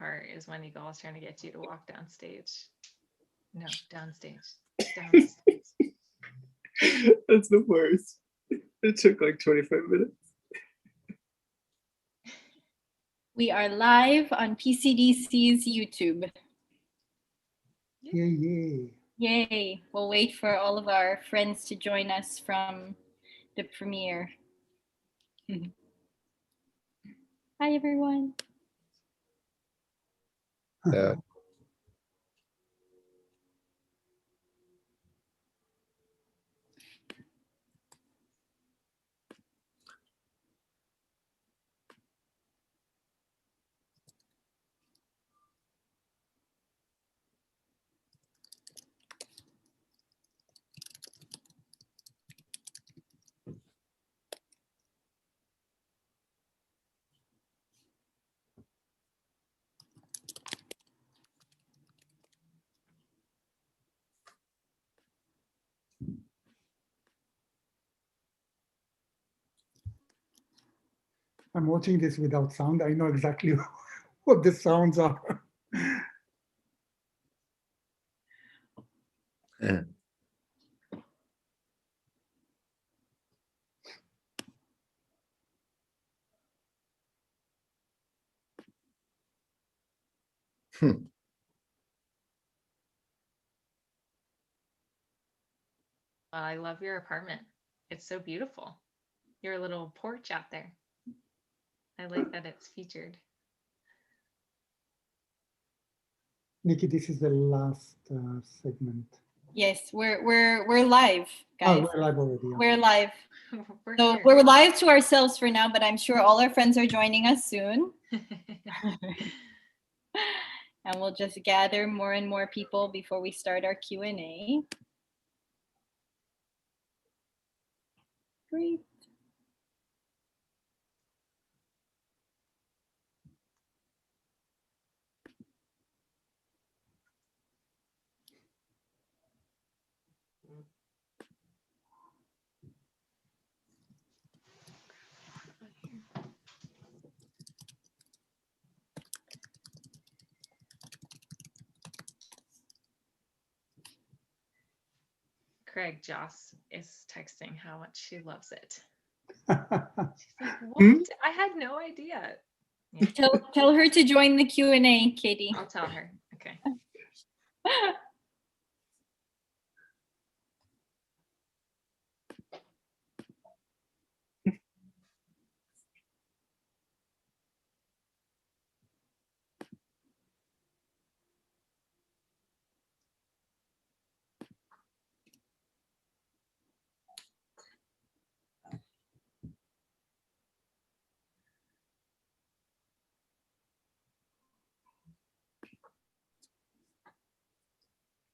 part is when Igal is trying to get you to walk downstage. No, downstage. Downstage. That's the worst. It took like 25 minutes. We are live on PCDC's YouTube. Yay. Yay. We'll wait for all of our friends to join us from the premiere. Hi, everyone. Yeah. I'm watching this without sound. I know exactly what the sounds are. Yeah. Well, I love your apartment. It's so beautiful. Your little porch out there. I like that it's featured. Nikki, this is the last segment. Yes, we're live, guys. Oh, we're live already. Yeah. We're live. We're So here. we're live to ourselves for now, but I'm sure all our friends are joining us soon. And we'll just gather more and more people before we start our Q&A. Great. Craig Joss is texting how much she loves it. She's like, what? I had no idea. Yeah, Tell her to join the Q&A, Katie. I'll tell her. Okay.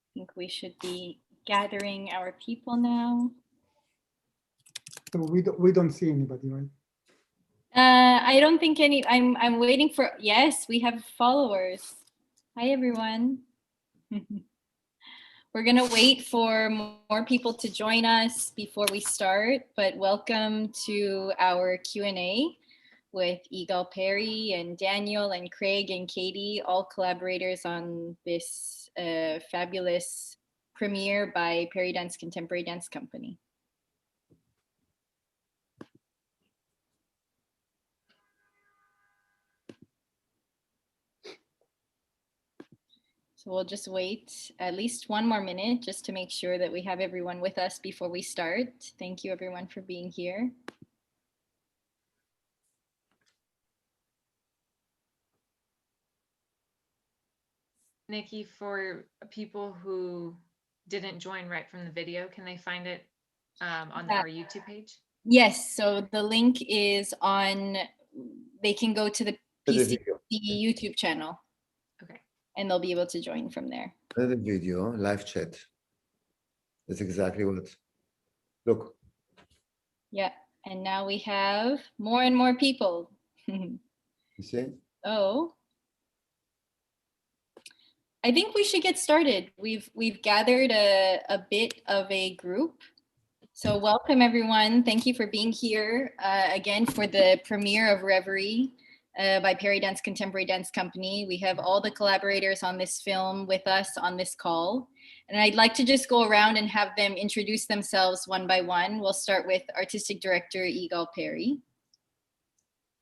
I think we should be gathering our people now. So we don't see anybody, right? I don't think any. I'm waiting for. Yes, we have followers. Hi, everyone. We're gonna wait for more people to join us before we start. But welcome to our Q&A with Igal Perry and Daniel and Craig and Katie, all collaborators on this fabulous premiere by Peridance Contemporary Dance Company. So we'll just wait at least one more minute just to make sure that we have everyone with us before we start. Thank you everyone for being here. Nikki, for people who didn't join right from the video, can they find it on our YouTube page? Yes, so the link is on, they can go to the PCDC YouTube channel. Okay. And they'll be able to join from there. The video, live chat. That's exactly what. Look. Yeah, and now we have more and more people. You see? Oh. I think we should get started. We've gathered a bit of a group. So welcome everyone. Thank you for being here again for the premiere of Reverie. by Peridance Contemporary Dance Company. We have all the collaborators on this film with us on this call. And I'd like to just go around and have them introduce themselves one by one. We'll start with Artistic Director Igal Perry.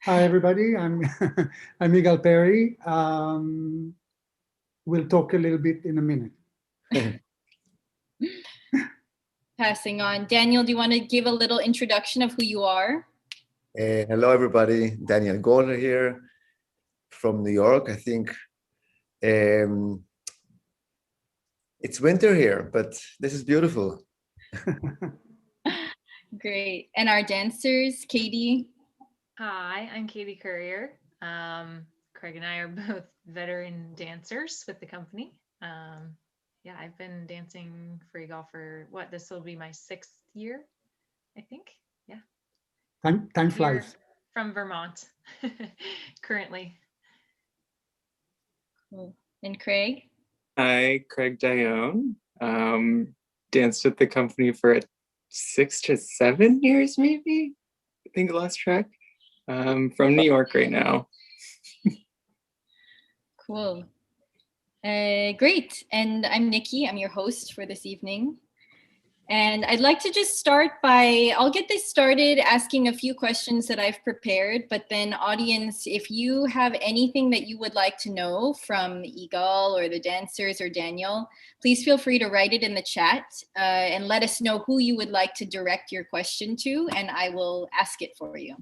Hi, everybody. I'm I'm Igal Perry. We'll talk a little bit in a minute. Passing on. Daniel, do you want to give a little introduction of who you are? Hello, everybody. Daniel Goller here from New York. I think it's winter here, but this is beautiful. Great. And our dancers, Katie. Hi, I'm Katie Courier. Craig and I are both veteran dancers with the company. Yeah, I've been dancing for Igal for what? This will be my 6th year, I think. Yeah. Time flies. From Vermont, currently. Cool. And Craig? Hi, Craig Dione. Danced with the company for 6 to 7 years, maybe. I think I lost track. From New York right now. Cool. Great. And I'm Nikki. I'm your host for this evening. And I'd like to just start by, I'll get this started asking a few questions that I've prepared, but then audience, if you have anything that you would like to know from Igal or the dancers or Daniel, please feel free to write it in the chat and let us know who you would like to direct your question to, and I will ask it for you.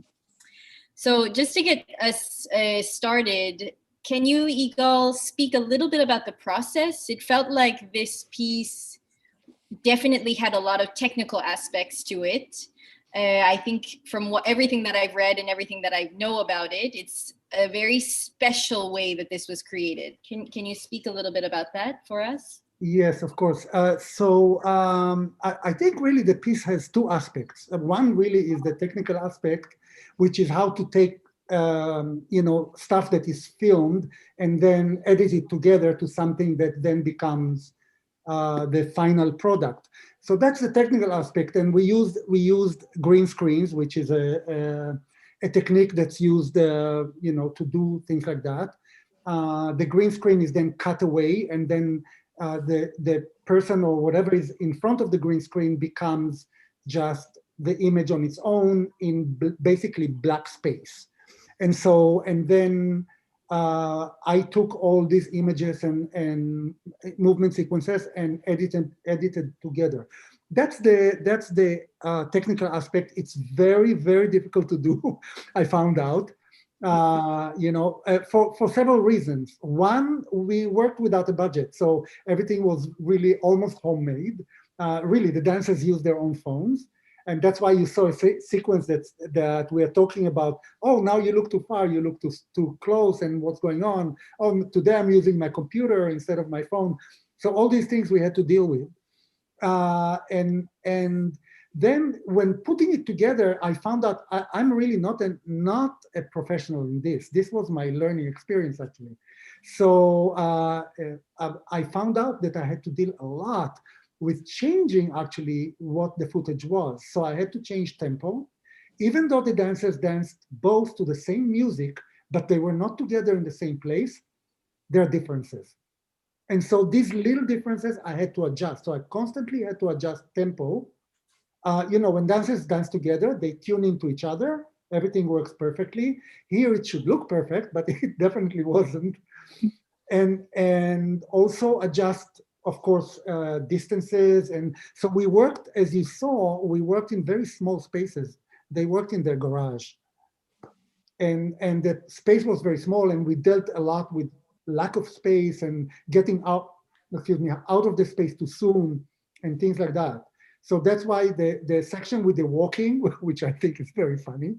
So just to get us started, can you, Igal, speak a little bit about the process? It felt like this piece definitely had a lot of technical aspects to it. I think from everything that I've read and everything that I know about it, it's a very special way that this was created. Can you speak a little bit about that for us? Yes, of course. I think really the piece has two aspects. One really is the technical aspect, which is how to take stuff that is filmed and then edit it together to something that then becomes the final product. So that's the technical aspect, and we used green screens, which is a technique that's used to do things like that. The green screen is then cut away, and then the person or whatever is in front of the green screen becomes just the image on its own in basically black space. And then I took all these images and movement sequences and edited together. That's the technical aspect. It's very, very difficult to do, I found out, for several reasons. One, we worked without a budget, so everything was really almost homemade. Really, the dancers used their own phones. And that's why you saw a sequence that we are talking about. Oh, now you look too far, you look too close, and what's going on? Oh, today I'm using my computer instead of my phone. So all these things we had to deal with. And then when putting it together, I found out I'm really not a professional in this. This was my learning experience, actually. So I found out that I had to deal a lot with changing actually what the footage was. So I had to change tempo, even though the dancers danced both to the same music, but they were not together in the same place, there are differences. And so these little differences I had to adjust. So I constantly had to adjust tempo. When dancers dance together, they tune into each other, everything works perfectly. Here it should look perfect, but it definitely wasn't. And also adjust, of course, distances. And so we worked, as you saw, we worked in very small spaces. They worked in their garage. And the space was very small, and we dealt a lot with lack of space and getting out of the space too soon and things like that. So that's why the section with the walking, which I think is very funny,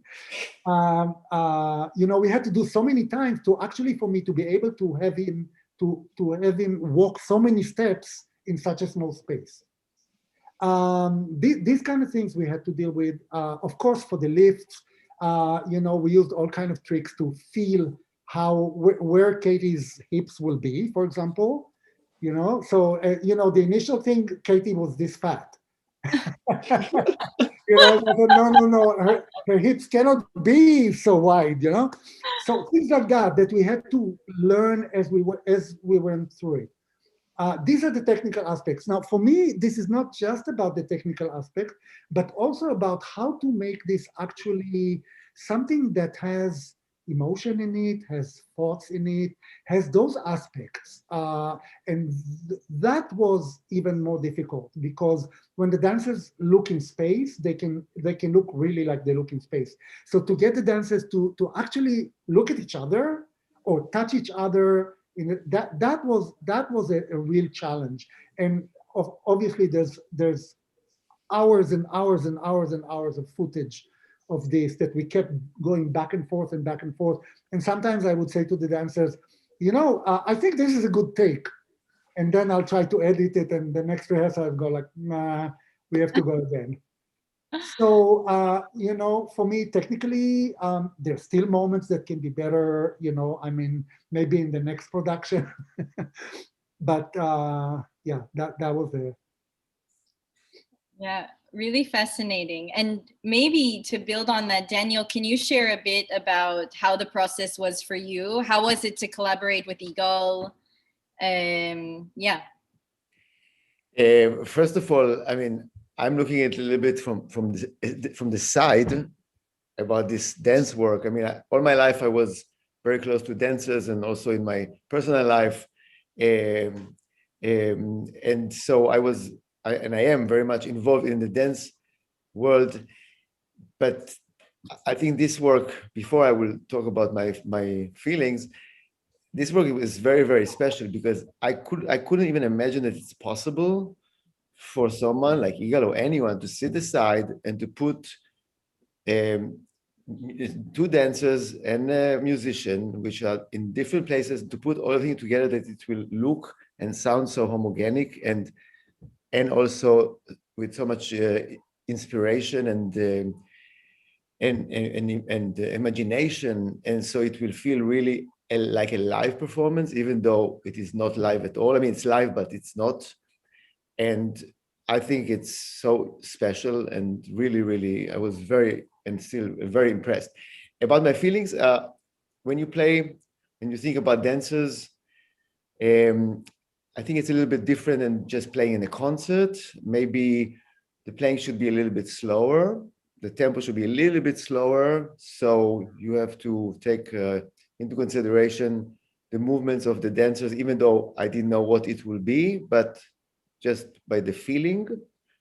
we had to do so many times for me to be able to have him have him walk so many steps in such a small space. These kind of things we had to deal with. Of course, for the lifts, we used all kind of tricks to feel where Katie's hips will be, for example. So the initial thing, Katie was this fat. You know, I said, no, her hips cannot be so wide, you know? So things like that we had to learn as we went through it. These are the technical aspects. Now, for me, this is not just about the technical aspect, but also about how to make this actually something that has emotion in it, has thoughts in it, has those aspects. And that was even more difficult because when the dancers look in space, they can look really like they look in space. So to get the dancers to actually look at each other or touch each other, that was a real challenge. And obviously there's hours and hours and hours and hours of footage of this that we kept going back and forth and back and forth. And sometimes I would say to the dancers, I think this is a good take. And then I'll try to edit it, and the next rehearsal I'll go like, nah, we have to go again. So, for me, technically, there's still moments that can be better, I mean, maybe in the next production. But yeah, that was it. Yeah, really fascinating. And maybe to build on that, Daniel, can you share a bit about how the process was for you? How was it to collaborate with Igal? Yeah. First of all, I mean, I'm looking at it a little bit from the side about this dance work. I mean, all my life I was very close to dancers, and also in my personal life, and so I am very much involved in the dance world. But I think this work, before I will talk about my feelings, this work is very, very special because I couldn't even imagine that it's possible for someone like Igal or anyone to sit aside and to put two dancers and a musician, which are in different places, to put all of them together that it will look and sound so homogenic and also with so much inspiration and imagination, and so it will feel really like a live performance, even though it is not live at all. I mean, it's live, but it's not. And I think it's so special, and really, really, I was very and still very impressed. About my feelings, when you think about dancers, I think it's a little bit different than just playing in a concert. Maybe the playing should be a little bit slower. The tempo should be a little bit slower. So you have to take into consideration the movements of the dancers, even though I didn't know what it will be, but just by the feeling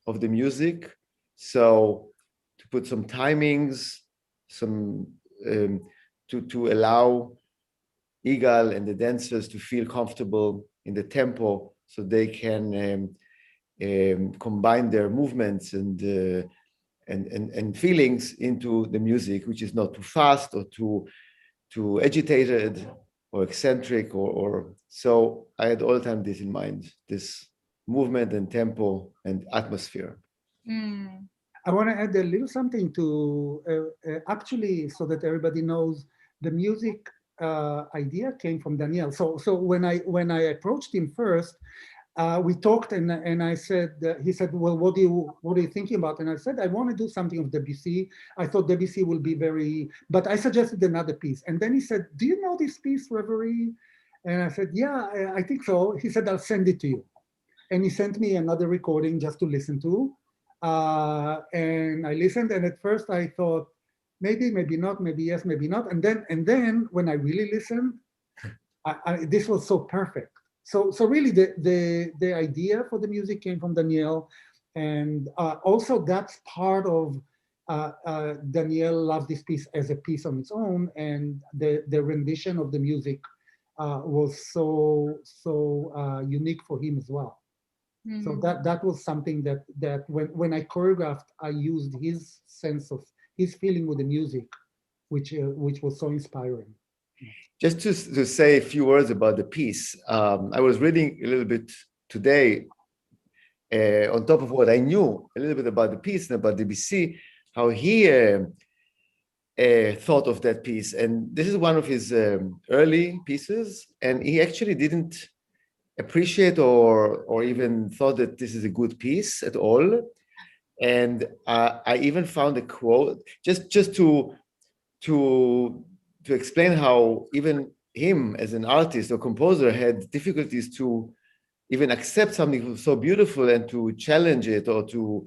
of the music. So to put some timings, to allow Igal and the dancers to feel comfortable in the tempo, so they can combine their movements and feelings into the music, which is not too fast or too agitated or eccentric or so. I had all the time this in mind, this movement and tempo and atmosphere. I want to add a little something to actually, so that everybody knows, the music idea came from Daniel. So when I approached him first, we talked, and I said, he said, well, what are you thinking about? And I said, I want to do something of Debussy. I thought Debussy will be very, but I suggested another piece. And then he said, do you know this piece, Reverie? And I said, yeah, I think so. He said, I'll send it to you. And he sent me another recording just to listen to. And I listened, and at first I thought, maybe not, maybe yes, maybe not. And then when I really listened, this was so perfect. So really the idea for the music came from Daniel, and also that's part of Daniel loved this piece as a piece on its own, and the rendition of the music was so unique for him as well. Mm-hmm. So that was something that when I choreographed, I used his sense of his feeling with the music, which was so inspiring. Just to say a few words about the piece, I was reading a little bit today, on top of what I knew a little bit about the piece and about Debussy, how he thought of that piece. And this is one of his early pieces, and he actually didn't appreciate or even thought that this is a good piece at all. And I even found a quote just to explain how even him as an artist or composer had difficulties to even accept something so beautiful and to challenge it, or to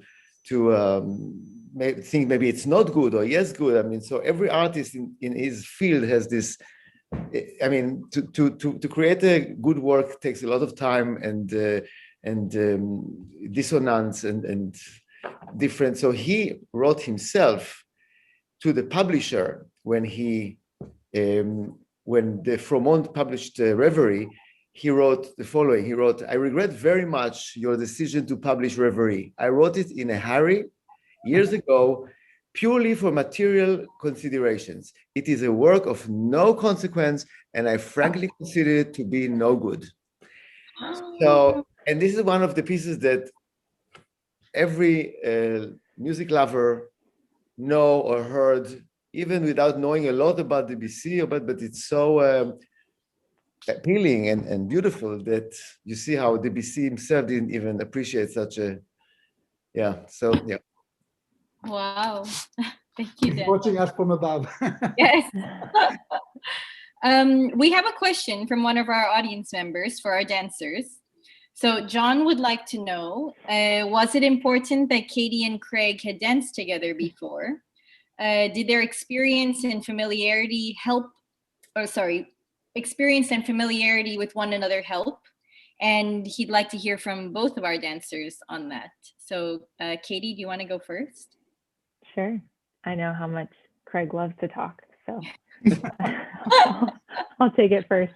think maybe it's not good or yes good. I mean, so every artist in his field has this. I mean, to create a good work takes a lot of time and dissonance and different. So he wrote himself to the publisher when the Fromont published Reverie. He wrote the following. He wrote, "I regret very much your decision to publish Reverie. I wrote it in a hurry years ago, purely for material considerations. It is a work of no consequence, and I frankly consider it to be no good." So, and this is one of the pieces that every music lover know or heard, even without knowing a lot about Debussy, but it's so appealing and beautiful that you see how Debussy himself didn't even appreciate such a, so. Wow. Thank you, Dan. Watching us from above. Yes. We have a question from one of our audience members for our dancers. So John would like to know, was it important that Katie and Craig had danced together before? Did their experience and familiarity with one another help? And he'd like to hear from both of our dancers on that. So Katie, do you want to go first? Sure. I know how much Craig loves to talk, so I'll take it first.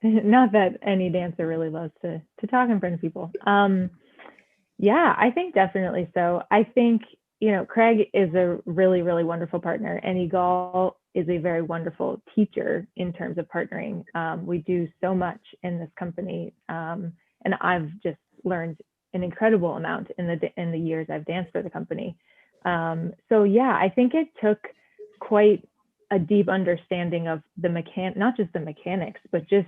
Not that any dancer really loves to talk in front of people. Yeah, I think definitely so. I think, Craig is a really, really wonderful partner, and Igal is a very wonderful teacher in terms of partnering. We do so much in this company, and I've just learned an incredible amount in the years I've danced for the company. So yeah, I think it took quite a deep understanding of not just the mechanics, but just,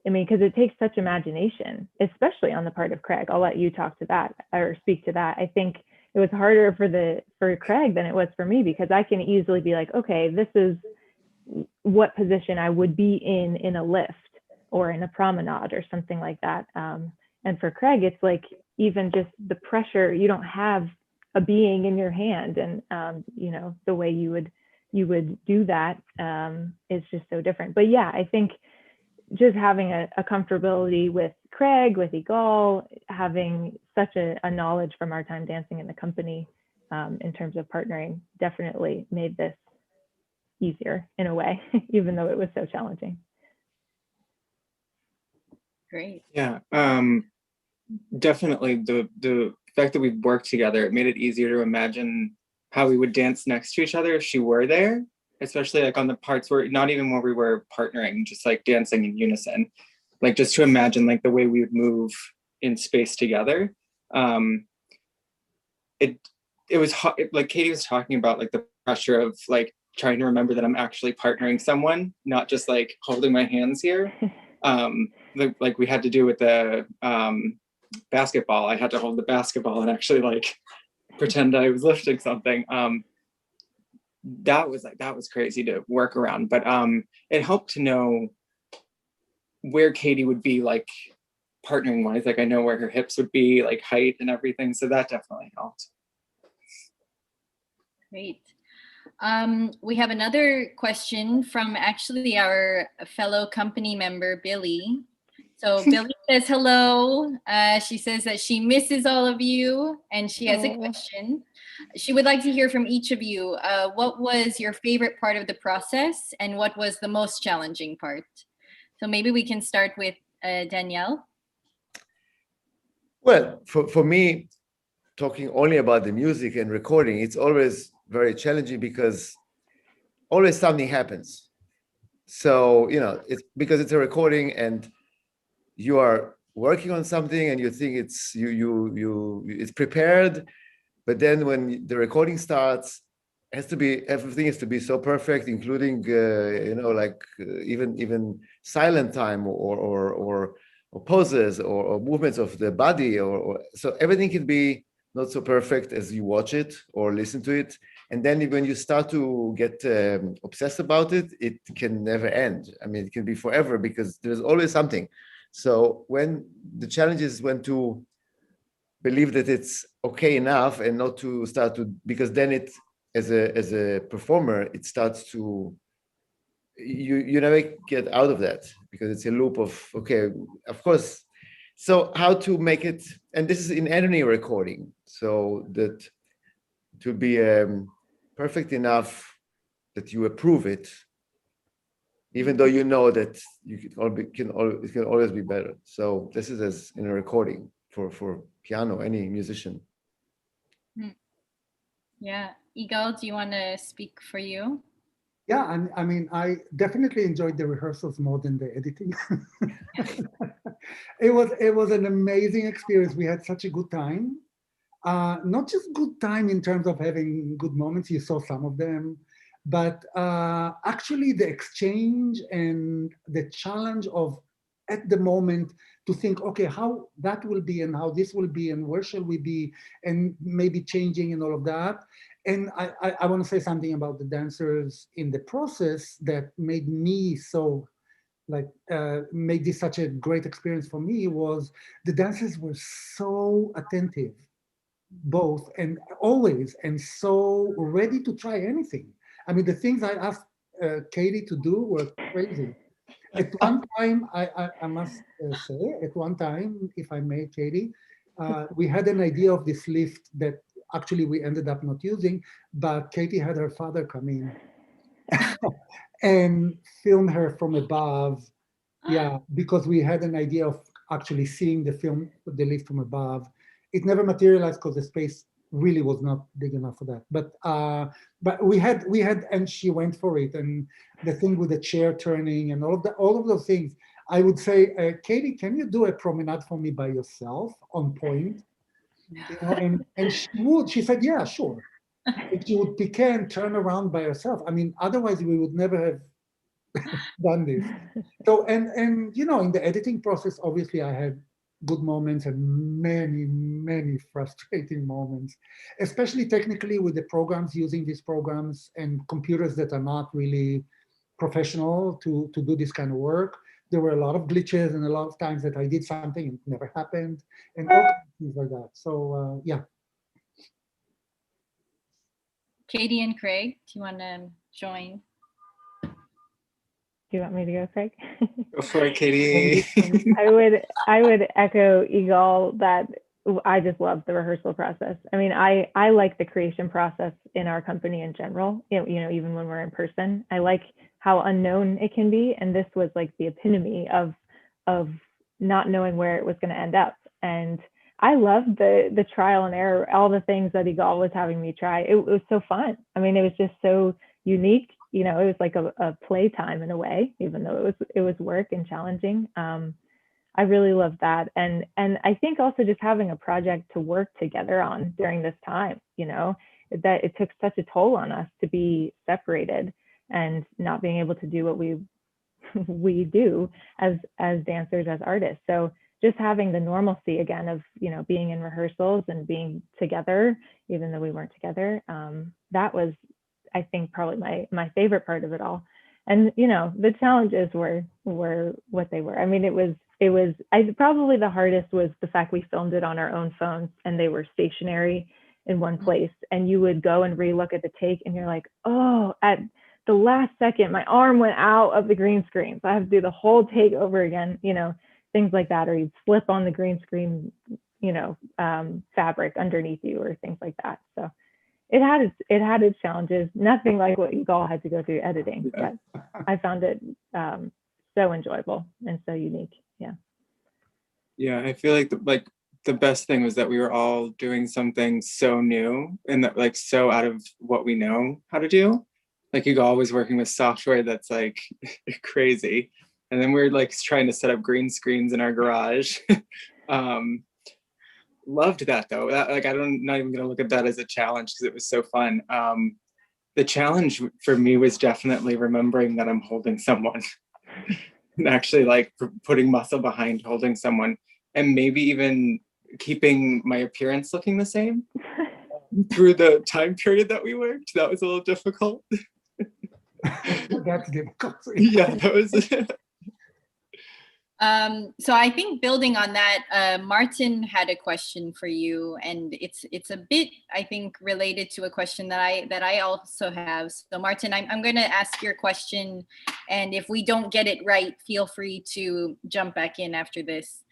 because it takes such imagination, especially on the part of Craig. I'll let you talk to that or speak to that. I think it was harder for Craig than it was for me, because I can easily be like, okay, this is what position I would be in a lift or in a promenade or something like that. And for Craig, it's like, even just the pressure, you don't have a being in your hand, and the way you would do that is just so different. But yeah, I think just having a comfortability with Craig, with Igal, having such a knowledge from our time dancing in the company in terms of partnering definitely made this easier in a way, even though it was so challenging. Great. Yeah, definitely the fact that we worked together, it made it easier to imagine how we would dance next to each other if she were there, especially like on the parts where not even where we were partnering, just like dancing in unison, like just to imagine like the way we would move in space together. It was hot, like Katie was talking about, like the pressure of like trying to remember that I'm actually partnering someone, not just like holding my hands here. Like we had to do with the basketball. I had to hold the basketball and actually like pretend I was lifting something. That was crazy to work around, but it helped to know where Katie would be like partnering wise. Like I know where her hips would be, like height and everything. So that definitely helped. Great. We have another question from actually our fellow company member, Billy. So Billy says hello. She says that she misses all of you, and she has a question. She would like to hear from each of you. What was your favorite part of the process, and what was the most challenging part? So maybe we can start with Danielle. Well, for me, talking only about the music and recording, it's always very challenging because always something happens. So, it's because it's a recording and you are working on something and you think it's it's prepared, but then when the recording starts, everything has to be so perfect, including even silent time or poses or movements of the body, or so everything can be not so perfect as you watch it or listen to it. And then when you start to get obsessed about it, it can never end. I mean, it can be forever because there's always something. So when the challenge is when to believe that it's okay enough and not to start to, because then it, as a performer, it starts to, you never get out of that because it's a loop of, okay, of course. So how to make it, and this is in any recording, so that to be perfect enough that you approve it, even though you know that it can always be better. So this is as in a recording for piano, any musician. Yeah, Igal, do you want to speak for you? Yeah, and I mean, I definitely enjoyed the rehearsals more than the editing. It was an amazing experience. We had such a good time. Not just good time in terms of having good moments, you saw some of them, but actually the exchange and the challenge of at the moment to think, okay, how that will be and how this will be and where shall we be and maybe changing and all of that. And I want to say something about the dancers in the process that made me so made this such a great experience for me was the dancers were so attentive, both and always, and so ready to try anything. I mean, the things I asked Katie to do were crazy. At one time, I must say, at one time, if I may, Katie, we had an idea of this lift that actually we ended up not using, but Katie had her father come in and film her from above. Yeah, because we had an idea of actually seeing the lift from above. It never materialized because the space really was not big enough for that. But we had, and she went for it. And the thing with the chair turning and all of those things. I would say, Katie, can you do a promenade for me by yourself on point? You know, and she would. She said, yeah, sure. And she would pick and turn around by herself. I mean, otherwise we would never have done this. So, and you know, in the editing process, obviously I had good moments and many frustrating moments, especially technically with the programs, using these programs and computers that are not really professional to do this kind of work. There were a lot of glitches and a lot of times that I did something and it never happened and all kinds of things like that. So yeah. Katie and Craig, do you want to join? Do you want me to go, Craig? Go for it, Katie. I would echo Igal that I just love the rehearsal process. I mean, I like the creation process in our company in general, you know, even when we're in person. I like how unknown it can be. And this was like the epitome of not knowing where it was going to end up. And I loved the trial and error, all the things that Igal was having me try. It was so fun. I mean, it was just so unique. You know, it was like a playtime in a way, even though it was work and challenging. I really loved that. And I think also just having a project to work together on during this time, you know, that it took such a toll on us to be separated and not being able to do what we do as dancers, as artists. So just having the normalcy again of, you know, being in rehearsals and being together, even though we weren't together, that was, I think, probably my favorite part of it all. And, you know, the challenges were what they were. I mean, it was probably the hardest was the fact we filmed it on our own phones and they were stationary in one place, and you would go and relook at the take and you're like, oh, at the last second, my arm went out of the green screen. So I have to do the whole take over again, you know, things like that, or you'd slip on the green screen, you know, fabric underneath you or things like that. So it had its challenges, nothing like what you all had to go through editing, but I found it so enjoyable and so unique. Yeah. Yeah, I feel like the best thing was that we were all doing something so new and that like so out of what we know how to do. Like you always working with software that's like crazy. And then we're like trying to set up green screens in our garage. Loved that though. That, like I'm not even gonna look at that as a challenge because it was so fun. The challenge for me was definitely remembering that I'm holding someone and actually like putting muscle behind holding someone, and maybe even keeping my appearance looking the same through the time period that we worked. That was a little difficult. That's difficult. Yeah, that was. So I think building on that, Martin had a question for you, and it's a bit, I think, related to a question that I also have. So Martin, I'm going to ask your question, and if we don't get it right, feel free to jump back in after this.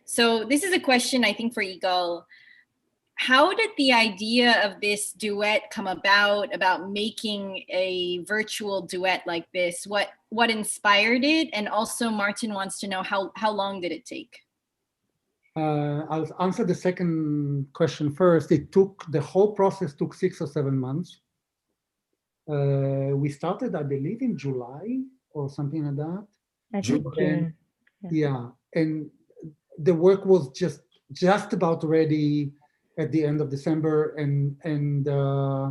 So this is a question, I think, for Igal. How did the idea of this duet come about making a virtual duet like this? What inspired it? And also Martin wants to know how long did it take? I'll answer the second question first. The whole process took 6 or 7 months. We started, I believe, in July or something like that. I think June. Yeah, and the work was just about ready at the end of December, and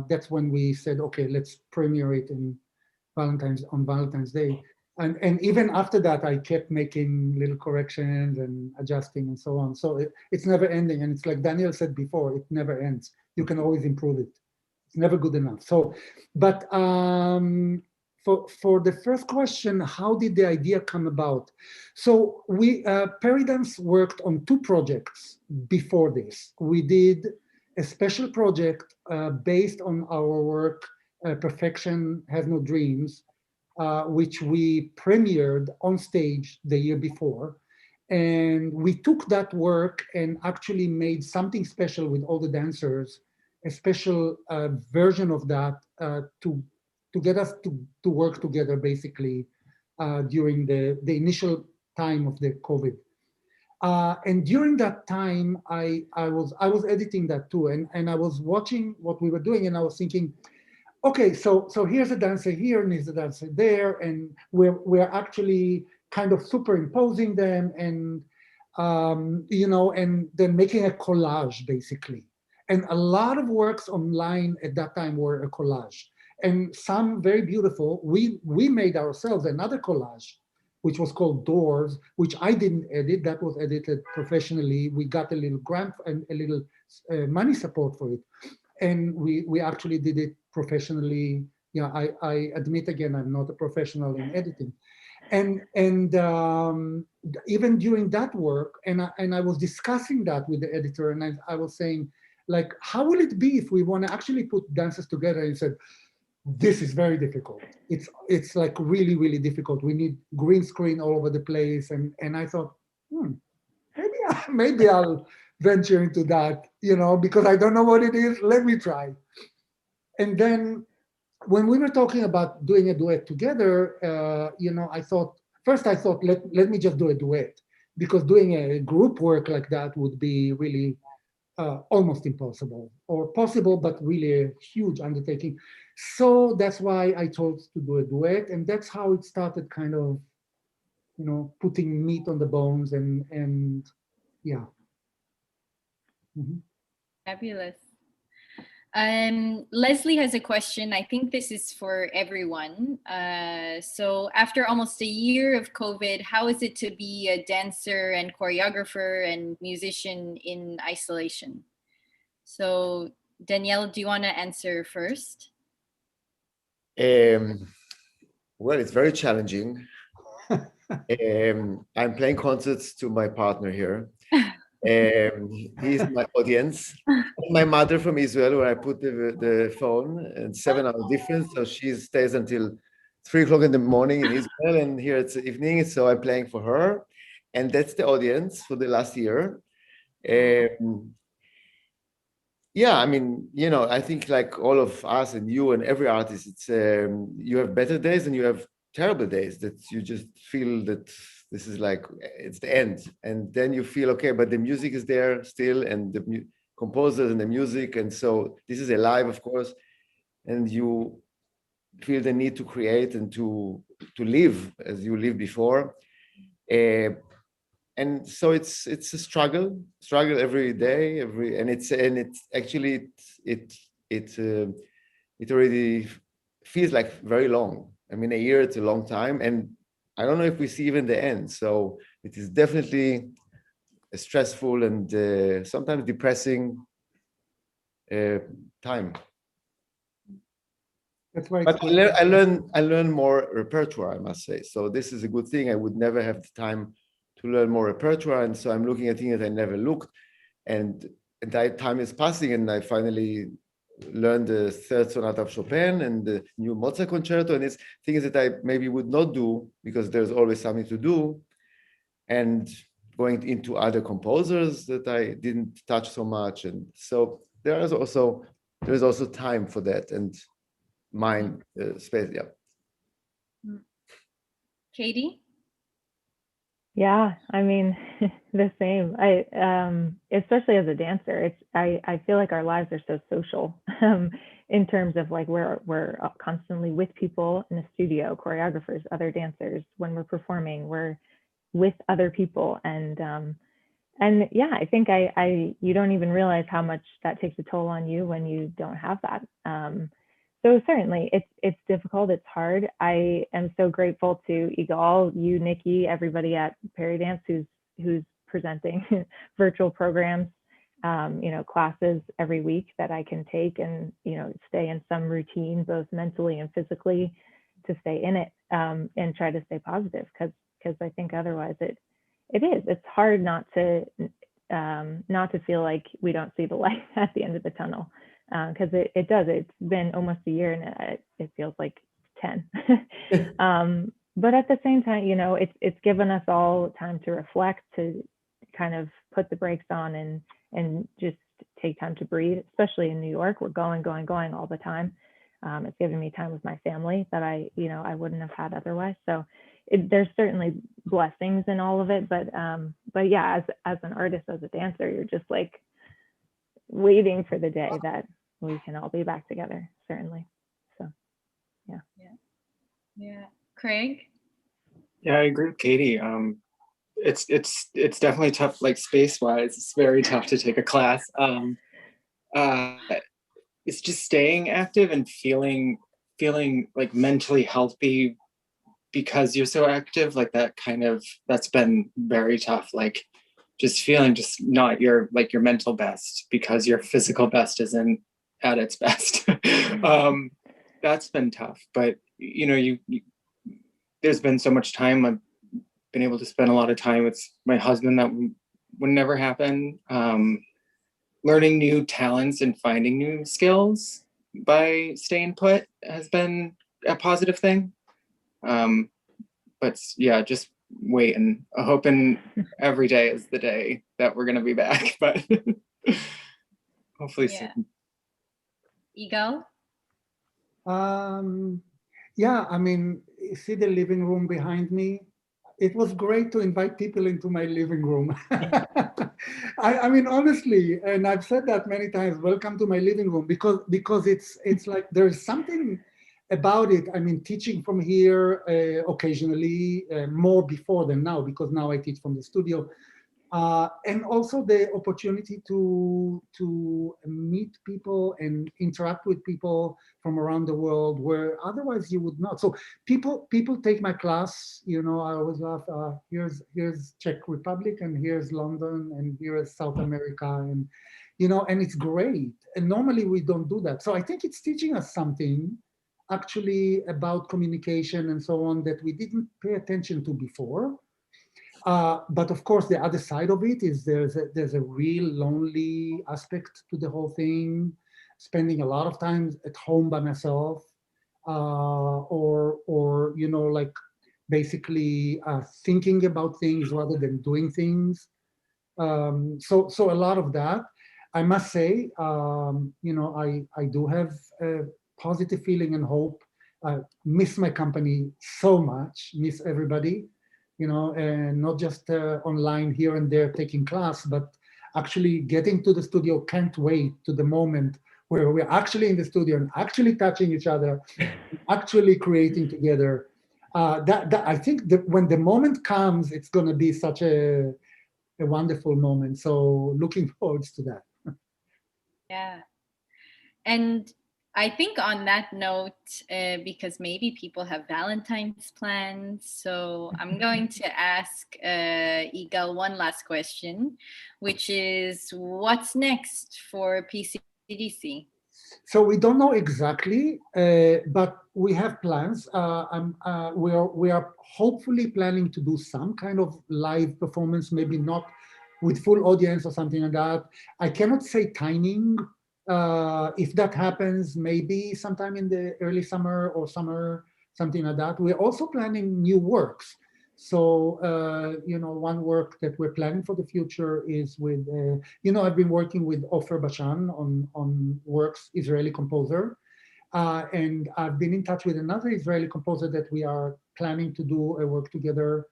that's when we said, okay, let's premiere it on Valentine's Day. And even after that, I kept making little corrections and adjusting and so on. So it's never ending, and it's like Daniel said before, it never ends. You can always improve it. It's never good enough. So, but for the first question, how did the idea come about? So we Peridance worked on 2 projects before this. We did a special project based on our work, Perfection Has No Dreams, which we premiered on stage the year before. And we took that work and actually made something special with all the dancers, a special version of that to get us to work together, basically, during the initial time of the COVID. And during that time, I was editing that too, and I was watching what we were doing, and I was thinking, okay, so here's a dancer here, and here's a dancer there, and we're actually kind of superimposing them, and and then making a collage, basically. And a lot of works online at that time were a collage, and some very beautiful. We made ourselves another collage, which was called Doors, which I didn't edit. That was edited professionally. We got a little grant and a little money support for it, and we actually did it professionally. Yeah, I admit again, I'm not a professional in editing, and even during that work, and I was discussing that with the editor, and I was saying, like, how will it be if we want to actually put dancers together? And he said, this is very difficult. It's like really, really difficult. We need green screen all over the place. And I thought, maybe I'll venture into that, because I don't know what it is. Let me try. And then when we were talking about doing a duet together, I thought, let me just do a duet, because doing a group work like that would be really almost impossible, or possible, but really a huge undertaking. So that's why I chose to do a duet, and that's how it started, kind of, putting meat on the bones, and yeah. Mm-hmm. Fabulous. Leslie has a question. I think this is for everyone. So after almost a year of COVID, how is it to be a dancer and choreographer and musician in isolation? So Danielle, do you want to answer first? Well, it's very challenging. I'm playing concerts to my partner here. He's my audience. My mother from Israel, where I put the phone, and 7-hour difference. So she stays until 3 o'clock in the morning in Israel, and here it's evening. So I'm playing for her, and that's the audience for the last year. Yeah, I mean, I think like all of us and you and every artist, it's you have better days and you have terrible days that you just feel that this is like, it's the end. And then you feel, okay, but the music is there still, and the composers and the music. And so this is alive, of course. And you feel the need to create and to live as you lived before. And so it's a struggle every day, and it's actually it already feels like very long. I mean, a year, it's a long time, and I don't know if we see even the end. So it is definitely a stressful and sometimes depressing time. That's why. But I learn more repertoire, I must say. So this is a good thing. I would never have the time to learn more repertoire, and so I'm looking at things that I never looked, and that time is passing, and I finally learned the third sonata of Chopin and the new Mozart concerto, and it's things that I maybe would not do because there's always something to do, and going into other composers that I didn't touch so much, and so there's also time for that and mind space. Yeah. Katie? Yeah, I mean, the same. I especially as a dancer, I feel like our lives are so social in terms of like we're constantly with people in a studio, choreographers, other dancers. When we're performing, we're with other people, and yeah, I think you don't even realize how much that takes a toll on you when you don't have that. So certainly it's difficult, it's hard. I am so grateful to Igal, you, Nikki, everybody at Peridance who's presenting virtual programs, classes every week that I can take and, stay in some routine, both mentally and physically, to stay in it and try to stay positive, because I think otherwise it's hard not to feel like we don't see the light at the end of the tunnel. Because it does. It's been almost a year and it feels like 10. But at the same time, it's given us all time to reflect, to kind of put the brakes on and just take time to breathe, especially in New York. We're going all the time. It's given me time with my family that I wouldn't have had otherwise. So there's certainly blessings in all of it. But yeah, as an artist, as a dancer, you're just like waiting for the day that we can all be back together, certainly. So yeah. Craig? Yeah, I agree with Katie. It's definitely tough, like space-wise. It's very tough to take a class. It's just staying active and feeling like mentally healthy because you're so active. Like that's been very tough. Like just feeling just not your mental best because your physical best isn't at its best. That's been tough, but you there's been so much time I've been able to spend a lot of time with my husband that would never happen. Learning new talents and finding new skills by staying put has been a positive thing. But yeah, just waiting, hoping every day is the day that we're gonna be back, but hopefully soon. Igal? Yeah, I mean, you see the living room behind me? It was great to invite people into my living room. I mean, honestly, and I've said that many times, welcome to my living room, because it's like there's something about it. I mean, teaching from here occasionally, more before than now, because now I teach from the studio. And also the opportunity to meet people and interact with people from around the world where otherwise you would not. So people take my class. I always laugh. Here's Czech Republic, and here's London, and here is South America, and and it's great. And normally we don't do that. So I think it's teaching us something actually about communication and so on that we didn't pay attention to before. But of course, the other side of it is there's a real lonely aspect to the whole thing, spending a lot of time at home by myself, or like basically thinking about things rather than doing things. So a lot of that. I must say, I do have a positive feeling and hope. I miss my company so much, miss everybody. And not just online here and there taking class, but actually getting to the studio. Can't wait to the moment where we're actually in the studio and actually touching each other, actually creating together. That I think that when the moment comes, it's going to be such a wonderful moment. So looking forward to that. Yeah. And I think on that note, because maybe people have Valentine's plans, so I'm going to ask Igal one last question, which is what's next for PCDC? So we don't know exactly, but we have plans. We are hopefully planning to do some kind of live performance, maybe not with full audience or something like that. I cannot say timing. If that happens, maybe sometime in the early summer or summer, something like that. We're also planning new works. So, one work that we're planning for the future is with, I've been working with Ofer Bashan on works, Israeli composer. And I've been in touch with another Israeli composer that we are planning to do a work together,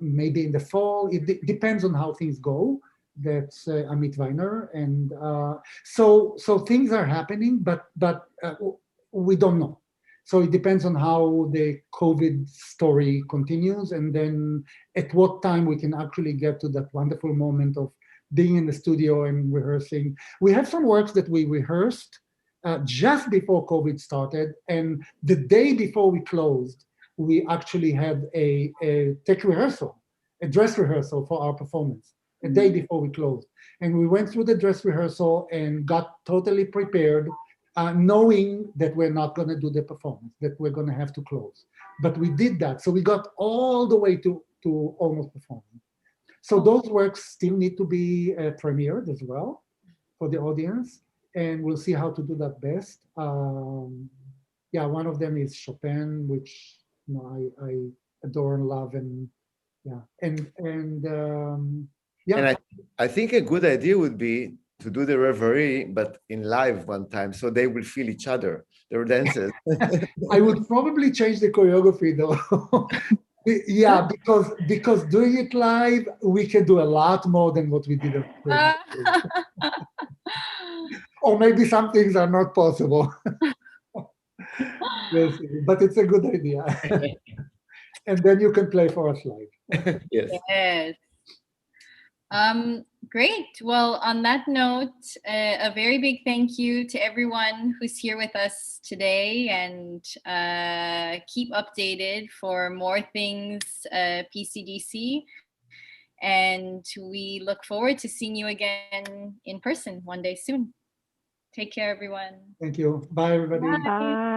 maybe in the fall. It depends on how things go. That's Amit Weiner. And so things are happening, but we don't know. So it depends on how the COVID story continues, and then at what time we can actually get to that wonderful moment of being in the studio and rehearsing. We have some works that we rehearsed just before COVID started, and the day before we closed, we actually had a tech rehearsal, a dress rehearsal for our performance, a day before we closed. And we went through the dress rehearsal and got totally prepared, knowing that we're not going to do the performance, that we're going to have to close. But we did that. So we got all the way to almost performing. So those works still need to be premiered as well for the audience. And we'll see how to do that best. One of them is Chopin, which I adore and love, and and I think a good idea would be to do the Reverie, but in live one time, so they will feel each other, their dances. I would probably change the choreography though. Yeah, because doing it live, we can do a lot more than what we did. Or maybe some things are not possible. Yes, but it's a good idea. And then you can play for us live. Yes. Yes. Great. Well, on that note, a very big thank you to everyone who's here with us today, and keep updated for more things PCDC. And we look forward to seeing you again in person one day soon. Take care, everyone. Thank you. Bye, everybody. Bye.